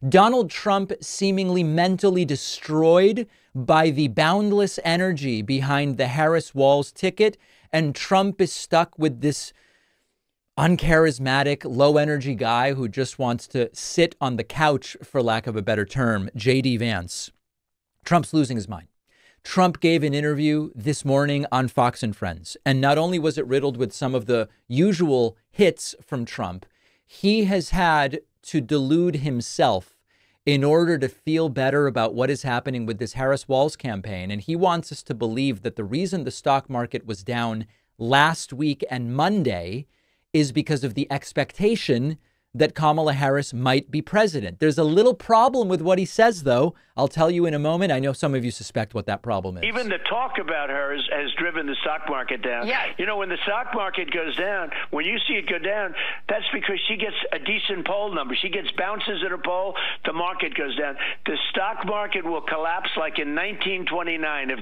Donald Trump seemingly mentally destroyed by the boundless energy behind the Harris-Walz ticket. And Trump is stuck with this uncharismatic, low-energy guy who just wants to sit on the couch, for lack of a better term, J.D. Vance. Trump's losing his mind. Trump gave an interview this morning on Fox and Friends, and not only was it riddled with some of the usual hits from Trump, he has had to delude himself in order to feel better about what is happening with this Harris-Walz campaign. And he wants us to believe that the reason the stock market was down last week and Monday is because of the expectation that Kamala Harris might be president. There's a little problem with what he says, though. I'll tell you in a moment. I know some of you suspect what that problem is. Even the talk about her has driven the stock market down. Yeah. You know, when the stock market goes down, when you see it go down, that's because she gets a decent poll number. She gets bounces at a poll, the market goes down. The stock market will collapse like in 1929 if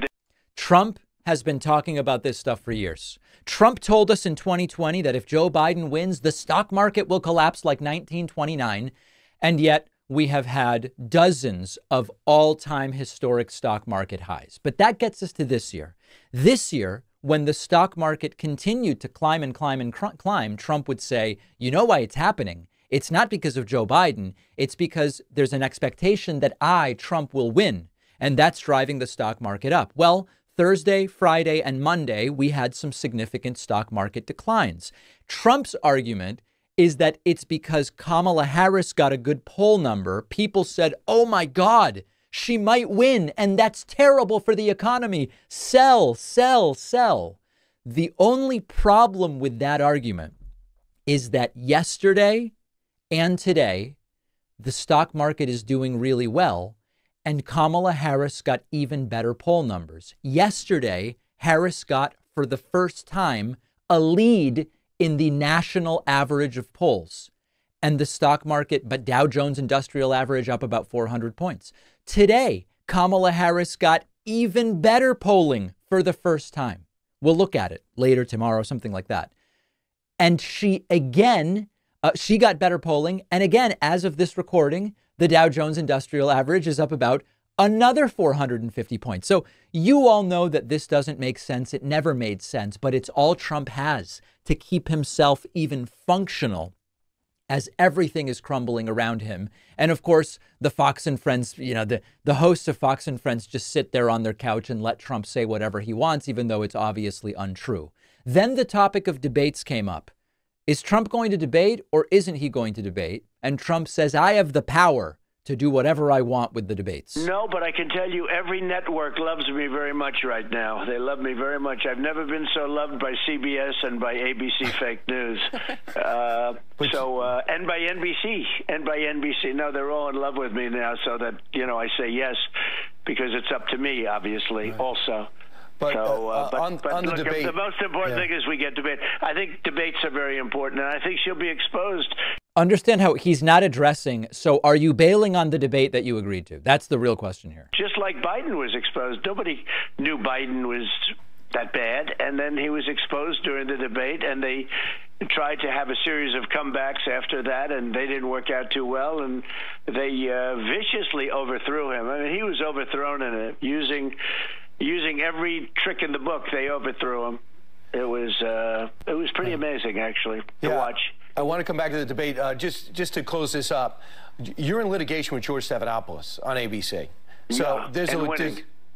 Trump has been talking about this stuff for years. Trump told us in 2020 that if Joe Biden wins, the stock market will collapse like 1929. And yet we have had dozens of all-time historic stock market highs. But that gets us to this year. This year, when the stock market continued to climb and climb and climb, Trump would say, you know why it's happening? It's not because of Joe Biden. It's because there's an expectation that Trump, will win. And that's driving the stock market up. Well, Thursday, Friday, and Monday, we had some significant stock market declines. Trump's argument is that it's because Kamala Harris got a good poll number. People said, oh, my God, she might win. And that's terrible for the economy. Sell, sell, sell. The only problem with that argument is that yesterday and today, the stock market is doing really well. And Kamala Harris got even better poll numbers. Yesterday, Harris got, for the first time, a lead in the national average of polls. And the stock market, but Dow Jones Industrial Average up about 400 points. Today, Kamala Harris got even better polling for the first time. We'll look at it later tomorrow, something like that. And she got better polling. And again, as of this recording, the Dow Jones Industrial Average is up about another 450 points. So you all know that this doesn't make sense. It never made sense, but it's all Trump has to keep himself even functional as everything is crumbling around him. And of course, the Fox and Friends, the hosts of Fox and Friends just sit there on their couch and let Trump say whatever he wants, even though it's obviously untrue. Then the topic of debates came up. Is Trump going to debate or isn't he going to debate? And Trump says, I have the power to do whatever I want with the debates. No, but I can tell you every network loves me very much right now. They love me very much. I've never been so loved by CBS and by ABC fake news. And by NBC. No, they're all in love with me now, so that, I say yes, because it's up to me, obviously, right. Also. But, on the debate, the most important thing is we get debate. I think debates are very important, and I think she'll be exposed. Understand how he's not addressing. So are you bailing on the debate that you agreed to? That's the real question here. Just like Biden was exposed. Nobody knew Biden was that bad. And then he was exposed during the debate, and they tried to have a series of comebacks after that, and they didn't work out too well. And they viciously overthrew him. I mean, he was overthrown in it, using every trick in the book. They overthrew him. It was pretty amazing, actually, to watch. I want to come back to the debate. Just to close this up, you're in litigation with George Stephanopoulos on ABC. So there's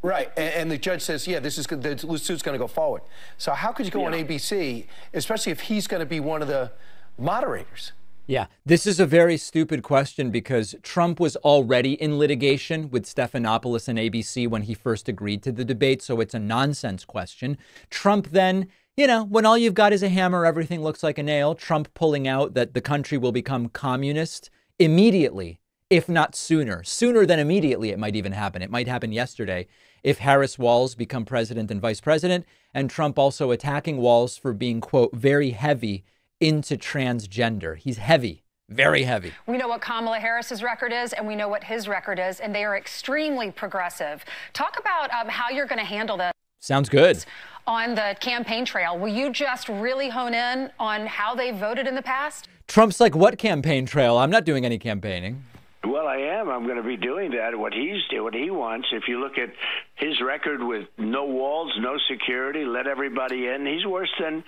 right, and the judge says, the suit's going to go forward. So how could you go on ABC, especially if he's going to be one of the moderators? Yeah, this is a very stupid question because Trump was already in litigation with Stephanopoulos and ABC when he first agreed to the debate. So it's a nonsense question. Trump then, when all you've got is a hammer, everything looks like a nail. Trump pulling out that the country will become communist immediately, if not sooner. Sooner than immediately, it might even happen. It might happen yesterday if Harris-Walz become president and vice president, and Trump also attacking Walz for being, quote, very heavy into transgender. He's heavy, very heavy. We know what Kamala Harris's record is, and we know what his record is, and they are extremely progressive. Talk about how you're going to handle this. Sounds good. On the campaign trail, will you just really hone in on how they voted in the past? Trump's like, what campaign trail? I'm not doing any campaigning. Well, I am. I'm going to be doing that. What he wants. If you look at his record with no walls, no security, let everybody in, he's worse than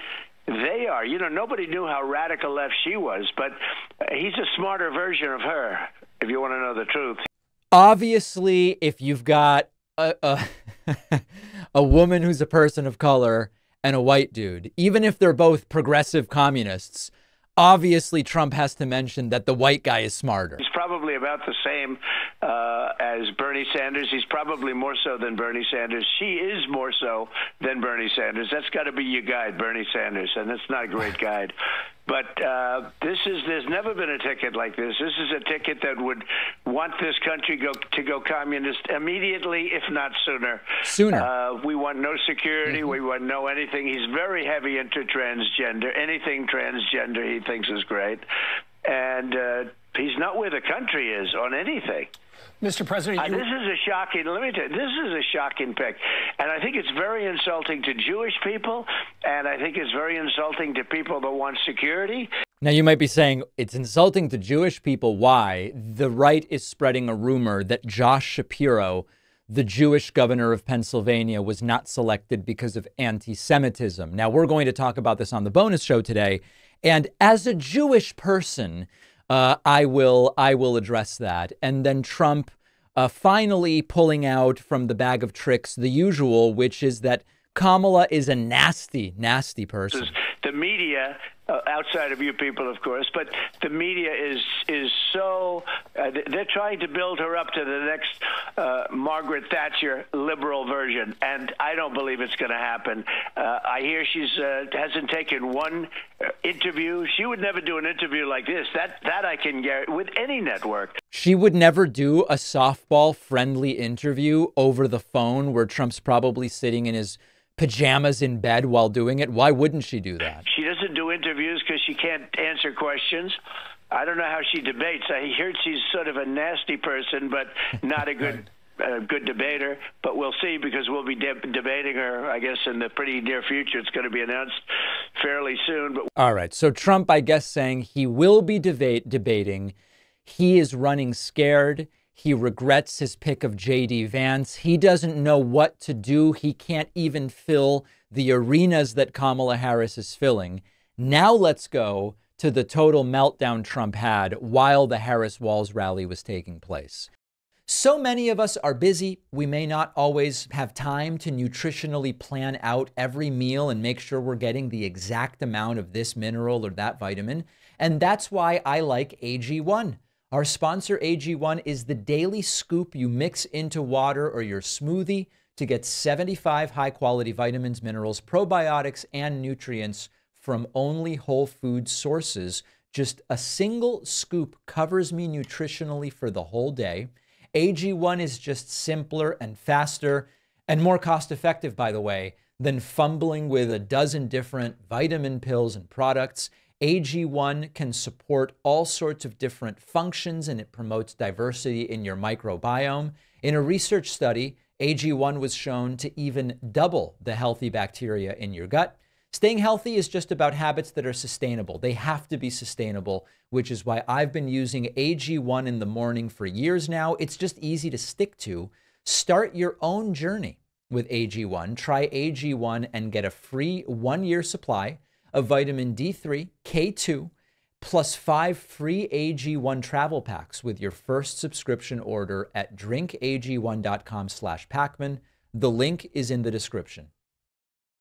they are. You know, nobody knew how radical left she was, but he's a smarter version of her, if you want to know the truth. Obviously, if you've got a woman who's a person of color and a white dude, even if they're both progressive communists, obviously Trump has to mention that the white guy is smarter. He's probably about the same as Bernie Sanders. He's probably more so than Bernie Sanders. She is more so than Bernie Sanders. That's got to be your guide, Bernie Sanders, and that's not a great guide. But there's never been a ticket like this. This is a ticket that would want this country to go communist immediately, if not sooner. We want no security. We want no anything. He's very heavy into transgender. Anything transgender he thinks is great. And he's not where the country is on anything. Mr. President, this is a shocking, let me tell you, this is a shocking pick. And I think it's very insulting to Jewish people, and I think it's very insulting to people that want security. Now, you might be saying it's insulting to Jewish people. Why? The right is spreading a rumor that Josh Shapiro, the Jewish governor of Pennsylvania, was not selected because of anti-Semitism. Now, we're going to talk about this on the bonus show today. And as a Jewish person, I will address that. And then Trump finally pulling out from the bag of tricks the usual, which is that Kamala is a nasty, nasty person. The media, outside of you people, of course, but the media is so they're trying to build her up to the next Margaret Thatcher liberal version, and I don't believe it's going to happen. I hear she's hasn't taken one interview. She would never do an interview like this. That I can guarantee with any network. She would never do a softball-friendly interview over the phone where Trump's probably sitting in his pajamas in bed while doing it. Why wouldn't she do that? She doesn't do interviews because she can't answer questions. I don't know how she debates. I heard she's sort of a nasty person, but not a good good debater. But we'll see, because we'll be debating her, I guess, in the pretty near future. It's going to be announced fairly soon. But all right. So Trump, I guess, saying he will be debating. He is running scared. He regrets his pick of J.D. Vance. He doesn't know what to do. He can't even fill the arenas that Kamala Harris is filling. Now let's go to the total meltdown Trump had while the Harris-Walz rally was taking place. So many of us are busy. We may not always have time to nutritionally plan out every meal and make sure we're getting the exact amount of this mineral or that vitamin. And that's why I like AG1. Our sponsor, AG1, is the daily scoop you mix into water or your smoothie to get 75 high-quality vitamins, minerals, probiotics, and nutrients from only whole food sources. Just a single scoop covers me nutritionally for the whole day. AG1 is just simpler and faster and more cost-effective, by the way, than fumbling with a dozen different vitamin pills and products. AG1 can support all sorts of different functions, and it promotes diversity in your microbiome. In a research study, AG1 was shown to even double the healthy bacteria in your gut. Staying healthy is just about habits that are sustainable. They have to be sustainable, which is why I've been using AG1 in the morning for years now. It's just easy to stick to. Start your own journey with AG1. Try AG1 and get a free 1-year supply of vitamin D3, K2, plus 5 free AG1 travel packs with your first subscription order at drinkag1.com/Pacman. The link is in the description.